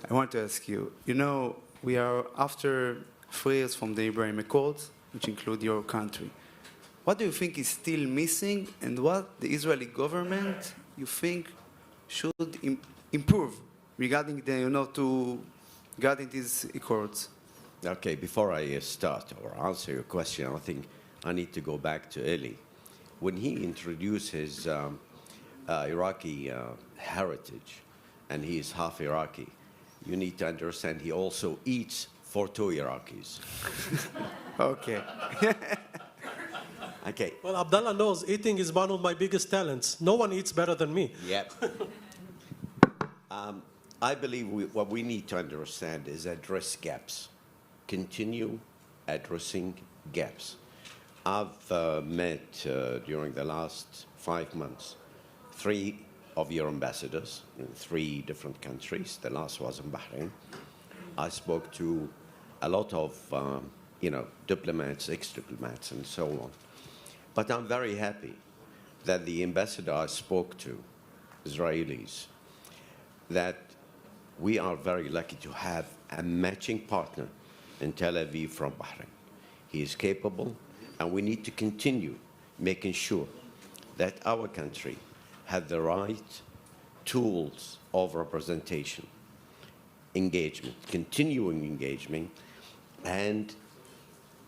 I want to ask you, you know, we are after 3 years from the Abraham Accords, which include your country. What do you think is still missing, and what the Israeli government you think should improve regarding the, regarding these accords? Okay, before I start or answer your question, I think I need to go back to Eli. When he introduced his Iraqi heritage, and he is half Iraqi, you need to understand he also eats for 2 Iraqis. Okay. Okay. Well, Abdallah knows eating is one of my biggest talents. No one eats better than me. Yep. I believe what we need to understand is address gaps. Continue addressing gaps. I've met during the last 5 months 3 of your ambassadors in 3 different countries. The last was in Bahrain. I spoke to a lot of diplomats, ex-diplomats, and so on. But I'm very happy that the ambassador I spoke to, Israelis, that we are very lucky to have a matching partner in Tel Aviv from Bahrain. He is capable, and we need to continue making sure that our country has the right tools of representation, engagement, continuing engagement, and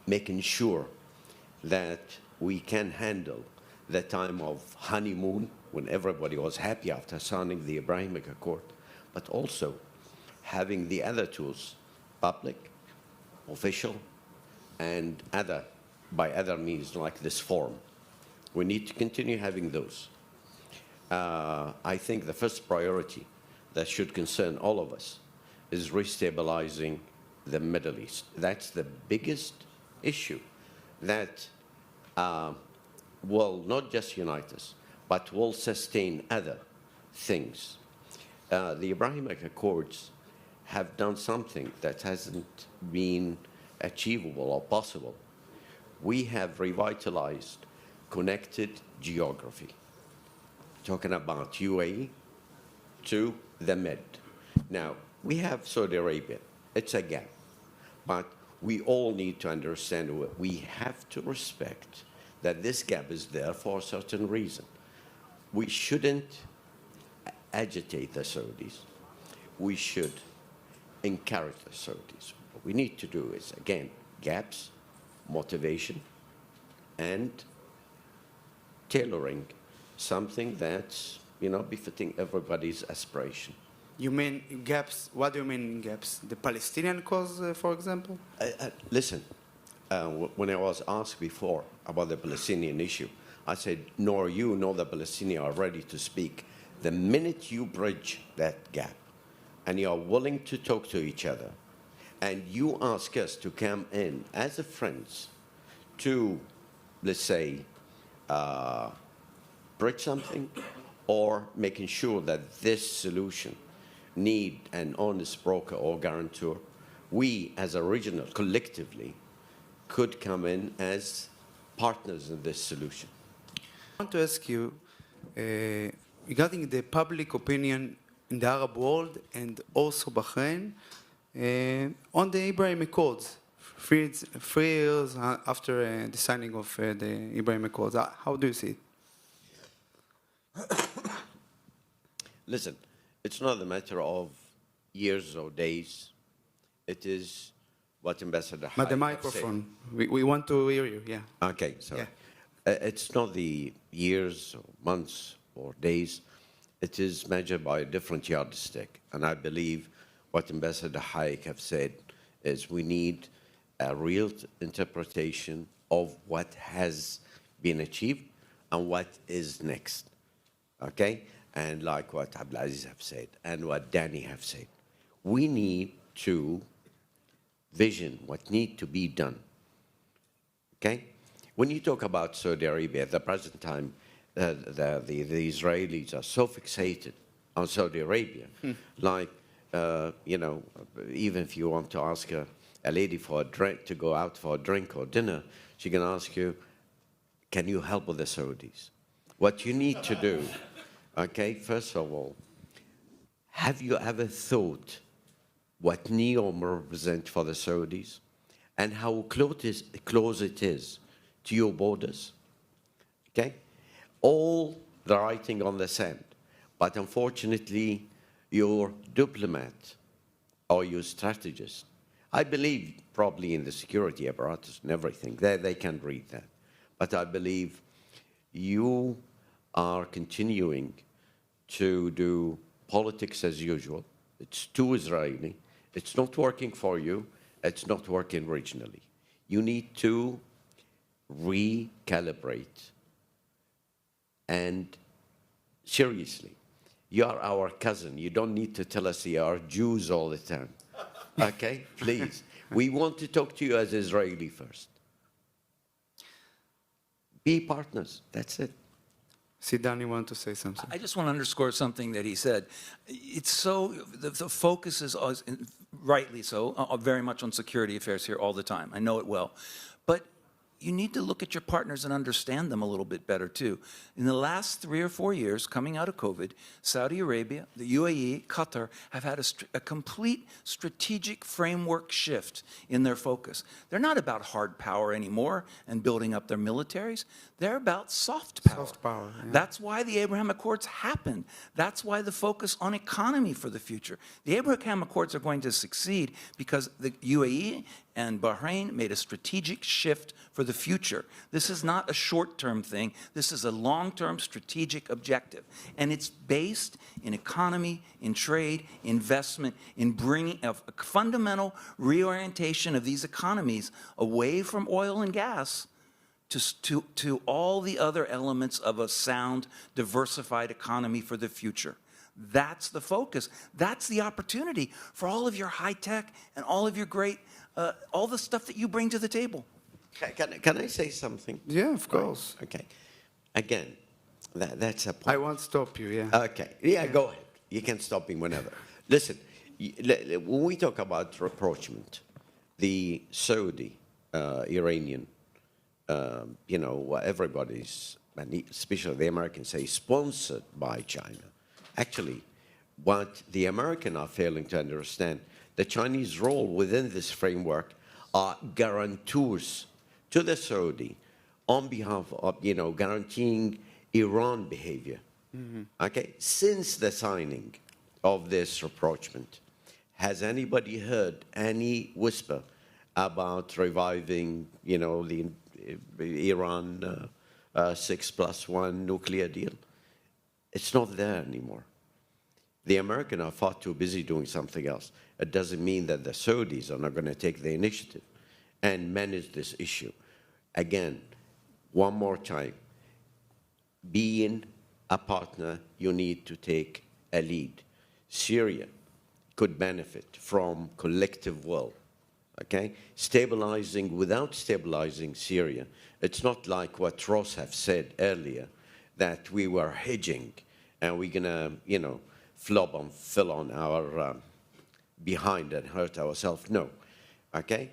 making sure that we can handle the time of honeymoon when everybody was happy after signing the Abrahamic Accord, but also having the other tools, public, official, and by other means like this forum. We need to continue having those. I think the first priority that should concern all of us is restabilizing the Middle East. That's the biggest issue that will not just unite us, but will sustain other things. The Abrahamic Accords have done something that hasn't been achievable or possible. We have revitalized connected geography, talking about UAE to the Med. Now, we have Saudi Arabia. It's a gap. But we all need to understand, we have to respect that this gap is there for a certain reason. We shouldn't agitate the Saudis. We should encourage the Saudis. What we need to do is, again, gaps, motivation, and tailoring something that's, befitting everybody's aspiration. You mean gaps? What do you mean gaps? The Palestinian cause, for example? Listen, when I was asked before about the Palestinian issue, I said, nor you nor the Palestinians are ready to speak. The minute you bridge that gap and you are willing to talk to each other and you ask us to come in as a friends to, let's say, bridge something or making sure that this solution need an honest broker or guarantor, we as a regional collectively could come in as partners in this solution. I want to ask you regarding the public opinion in the Arab world and also Bahrain on the Abraham Accords, 3 years after the signing of the Abraham Accords. How do you see it? Listen, it's not a matter of years or days. It is what Ambassador Hayek But the microphone, we want to hear you, yeah. Okay, sorry. Yeah. It's not the years or months or days. It is measured by a different yardstick. And I believe what Ambassador Hayek have said is we need a real interpretation of what has been achieved and what is next. Okay? And like what Abdulaziz have said and what Danny have said, we need to vision what need to be done. Okay? When you talk about Saudi Arabia, at the present time, the Israelis are so fixated on Saudi Arabia, like, even if you want to ask a lady for a drink, to go out for a drink or dinner, she can ask you, can you help with the Saudis? What you need to do, okay, first of all, have you ever thought what NEOM represents for the Saudis, and how close it is to your borders. Okay? All the writing on the sand. But unfortunately, your diplomat or your strategist, I believe probably in the security apparatus and everything, they can read that. But I believe you are continuing to do politics as usual. It's too Israeli. It's not working for you. It's not working regionally. You need to recalibrate. And seriously, you are our cousin. You don't need to tell us you are Jews all the time. Okay? Please. We want to talk to you as Israeli first. Be partners. That's it. Sidan, you want to say something? I just want to underscore something that he said. It's so, the focus is rightly so, very much on security affairs here all the time. I know it well. But you need to look at your partners and understand them a little bit better, too. In the last 3 or 4 years, coming out of COVID, Saudi Arabia, the UAE, Qatar have had a complete strategic framework shift in their focus. They're not about hard power anymore and building up their militaries. They're about soft power. Soft power, yeah. That's why the Abraham Accords happened. That's why the focus on economy for the future. The Abraham Accords are going to succeed because the UAE and Bahrain made a strategic shift for the future. This is not a short-term thing. This is a long-term strategic objective. And it's based in economy, in trade, investment, in bringing a fundamental reorientation of these economies away from oil and gas to all the other elements of a sound, diversified economy for the future. That's the focus. That's the opportunity for all of your high tech and all of your great, all the stuff that you bring to the table. Can I say something? Yeah, of course. Okay. Again, that's a point. I won't stop you, yeah. Okay. Yeah, go ahead. You can stop me whenever. Listen, when we talk about rapprochement, the Saudi, Iranian, everybody's, and especially the Americans say, sponsored by China. Actually, what the Americans are failing to understand, the Chinese role within this framework are guarantors to the Saudi on behalf of, guaranteeing Iran behavior. Mm-hmm. Okay? Since the signing of this rapprochement, has anybody heard any whisper about reviving, the Iran 6+1 nuclear deal? It's not there anymore. The Americans are far too busy doing something else. It doesn't mean that the Saudis are not going to take the initiative and manage this issue. Again, one more time, being a partner, you need to take a lead. Syria could benefit from collective will, okay? Without stabilizing Syria, it's not like what Ross have said earlier, that we were hedging and we're going to, fill on our behind and hurt ourselves. No, okay?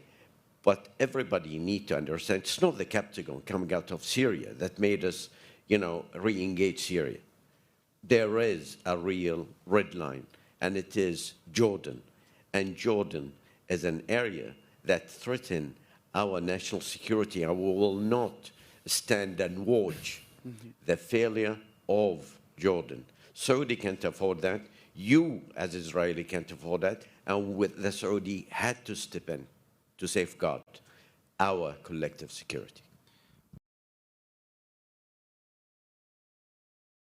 But everybody need to understand, it's not the Captagon coming out of Syria that made us, re-engage Syria. There is a real red line, and it is Jordan. And Jordan is an area that threatens our national security, and we will not stand and watch the failure of Jordan. Saudi can't afford that. You, as Israeli, can't afford that. And the Saudi had to step in to safeguard our collective security.